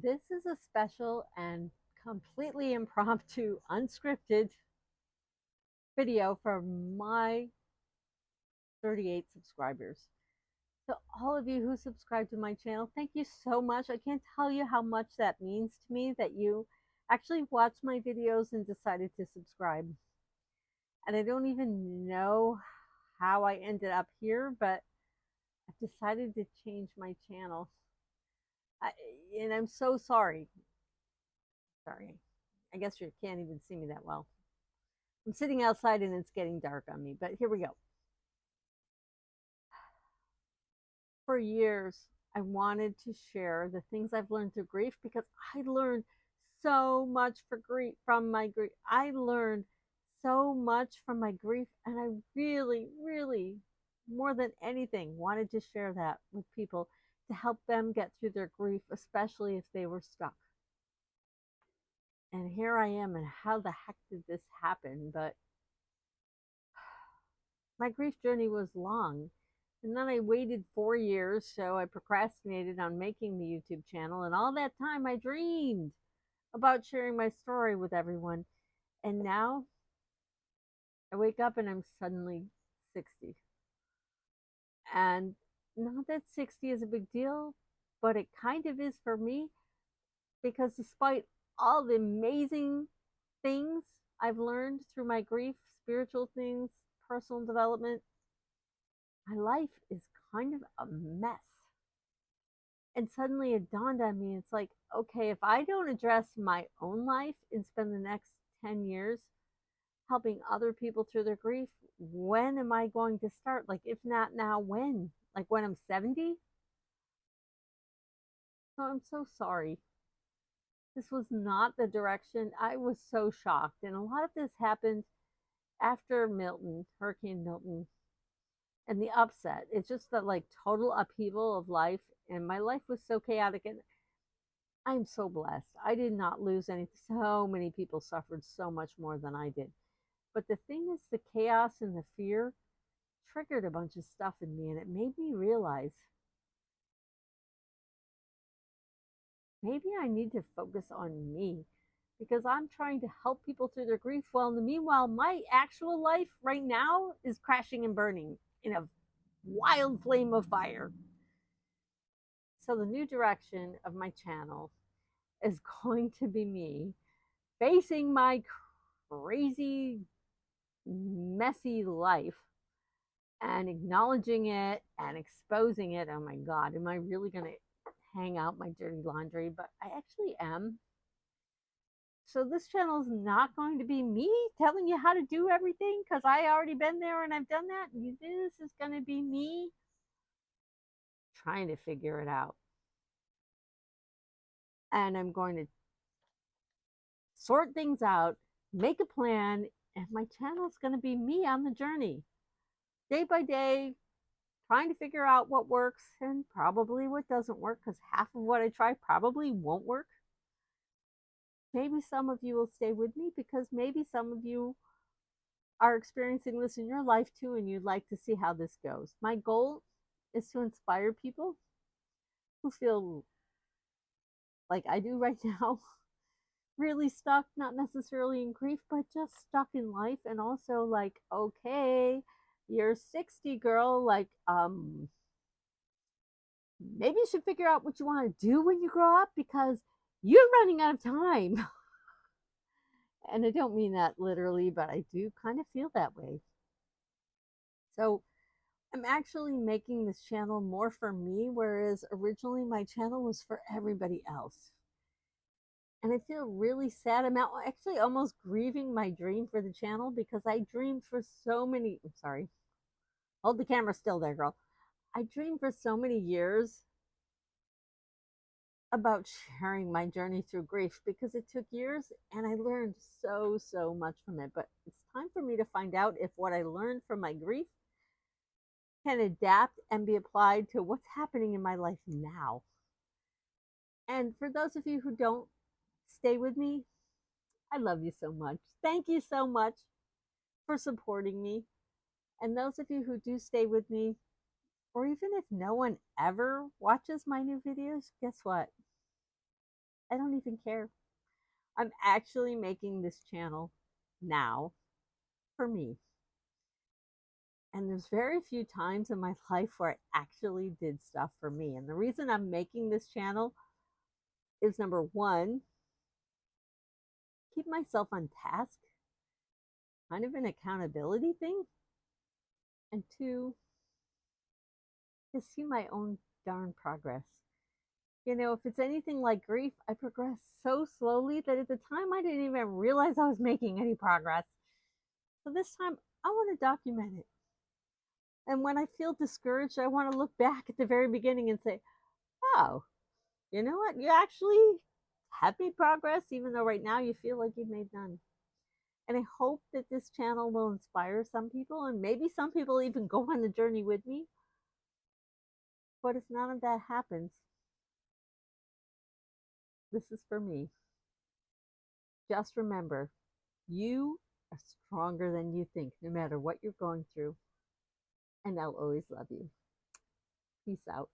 This is a special and completely impromptu, unscripted video for my 38 subscribers. So, all of you who subscribe to my channel, thank you so much. I can't tell you how much that means to me that you actually watched my videos and decided to subscribe. And I don't even know how I ended up here, but I've decided to change my channel. I, and I'm so sorry. Sorry. I guess you can't even see me that well. I'm sitting outside and it's getting dark on me, but here we go. For years, I wanted to share the things I've learned through grief because I learned so much from my grief. I learned so much from my grief, and I really, really, more than anything, wanted to share that with people to help them get through their grief, especially if they were stuck. And here I am, and how the heck did this happen? But my grief journey was long. And then I waited 4 years, so I procrastinated on making the YouTube channel. And all that time, I dreamed about sharing my story with everyone. And now I wake up and I'm suddenly 60. And not that 60 is a big deal, but it kind of is for me because despite all the amazing things I've learned through my grief, spiritual things, personal development, my life is kind of a mess. And suddenly it dawned on me, it's like, okay, if I don't address my own life and spend the next 10 years helping other people through their grief, when am I going to start? Like, if not now, when? Like, when I'm 70? So I'm so sorry. This was not the direction. I was so shocked. And a lot of this happened after Milton, Hurricane Milton, and the upset. It's just the like total upheaval of life. And my life was so chaotic. And I'm so blessed. I did not lose anything. So many people suffered so much more than I did. But the thing is, the chaos and the fear triggered a bunch of stuff in me, and it made me realize maybe I need to focus on me because I'm trying to help people through their grief. Well, in the meanwhile, my actual life right now is crashing and burning in a wild flame of fire. So, the new direction of my channel is going to be me facing my crazy, messy life and acknowledging it and exposing it. Oh my God, am I really going to hang out my dirty laundry? But I actually am. So this channel is not going to be me telling you how to do everything because I already been there and I've done that. This is going to be me trying to figure it out. And I'm going to sort things out, make a plan, and my channel is going to be me on the journey, day by day, trying to figure out what works and probably what doesn't work because half of what I try probably won't work. Maybe some of you will stay with me because maybe some of you are experiencing this in your life too and you'd like to see how this goes. My goal is to inspire people who feel like I do right now, really stuck, not necessarily in grief, but just stuck in life and also like, okay, you're 60, girl, like maybe you should figure out what you want to do when you grow up because you're running out of time. And I don't mean that literally, but I do kind of feel that way. So I'm actually making this channel more for me, whereas originally my channel was for everybody else. And I feel really sad. I'm actually almost grieving my dream for the channel because I dreamed for so many. I'm sorry. Hold the camera still there, girl. I dreamed for so many years about sharing my journey through grief because it took years and I learned so much from it. But it's time for me to find out if what I learned from my grief can adapt and be applied to what's happening in my life now. And for those of you who don't stay with me, I love you so much. Thank you so much for supporting me. And those of you who do stay with me, or even if no one ever watches my new videos, guess what? I don't even care. I'm actually making this channel now for me. And there's very few times in my life where I actually did stuff for me. And the reason I'm making this channel is number one, keep myself on task, kind of an accountability thing. And two, to see my own darn progress. You know, if it's anything like grief, I progress so slowly that at the time I didn't even realize I was making any progress. So this time I want to document it. And when I feel discouraged, I want to look back at the very beginning and say, oh, you know what? You actually have made progress, even though right now you feel like you've made none. And I hope that this channel will inspire some people, and maybe some people even go on the journey with me. But if none of that happens, this is for me. Just remember, you are stronger than you think, no matter what you're going through. And I'll always love you. Peace out.